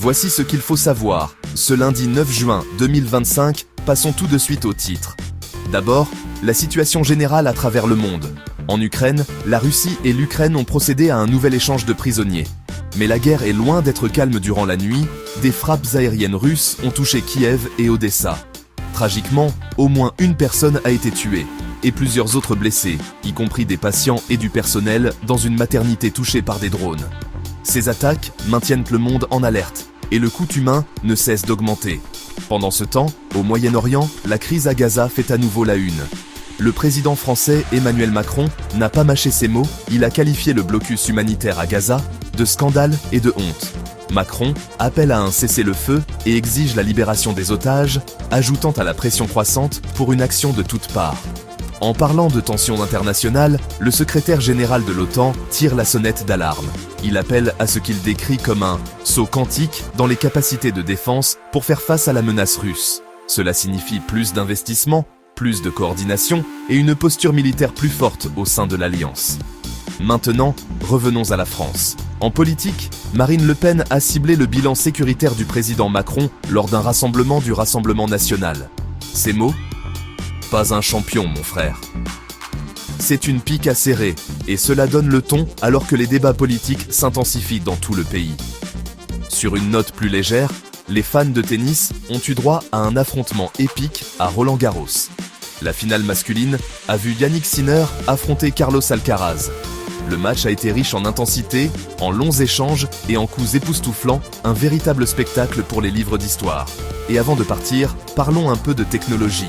Voici ce qu'il faut savoir. Ce lundi 9 juin 2025, passons tout de suite au titre. D'abord, la situation générale à travers le monde. En Ukraine, la Russie et l'Ukraine ont procédé à un nouvel échange de prisonniers. Mais la guerre est loin d'être calme durant la nuit, des frappes aériennes russes ont touché Kiev et Odessa. Tragiquement, au moins une personne a été tuée, et plusieurs autres blessés, y compris des patients et du personnel dans une maternité touchée par des drones. Ces attaques maintiennent le monde en alerte, et le coût humain ne cesse d'augmenter. Pendant ce temps, au Moyen-Orient, la crise à Gaza fait à nouveau la une. Le président français Emmanuel Macron n'a pas mâché ses mots, il a qualifié le blocus humanitaire à Gaza de scandale et de honte. Macron appelle à un cessez-le-feu et exige la libération des otages, ajoutant à la pression croissante pour une action de toutes parts. En parlant de tensions internationales, le secrétaire général de l'OTAN tire la sonnette d'alarme. Il appelle à ce qu'il décrit comme un « saut quantique » dans les capacités de défense pour faire face à la menace russe. Cela signifie plus d'investissement, plus de coordination et une posture militaire plus forte au sein de l'Alliance. Maintenant, revenons à la France. En politique, Marine Le Pen a ciblé le bilan sécuritaire du président Macron lors d'un rassemblement du Rassemblement national. Ces mots ? Pas un champion, mon frère. C'est une pique à serrer, et cela donne le ton alors que les débats politiques s'intensifient dans tout le pays. Sur une note plus légère, les fans de tennis ont eu droit à un affrontement épique à Roland-Garros. La finale masculine a vu Yannick Sinner affronter Carlos Alcaraz. Le match a été riche en intensité, en longs échanges et en coups époustouflants, un véritable spectacle pour les livres d'histoire. Et avant de partir, parlons un peu de technologie.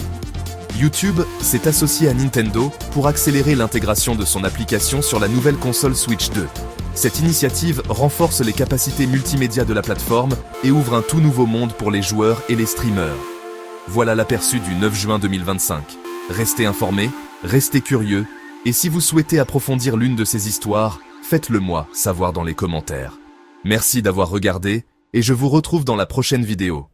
YouTube s'est associé à Nintendo pour accélérer l'intégration de son application sur la nouvelle console Switch 2. Cette initiative renforce les capacités multimédia de la plateforme et ouvre un tout nouveau monde pour les joueurs et les streamers. Voilà l'aperçu du 9 juin 2025. Restez informés, restez curieux, et si vous souhaitez approfondir l'une de ces histoires, faites-le moi savoir dans les commentaires. Merci d'avoir regardé, et je vous retrouve dans la prochaine vidéo.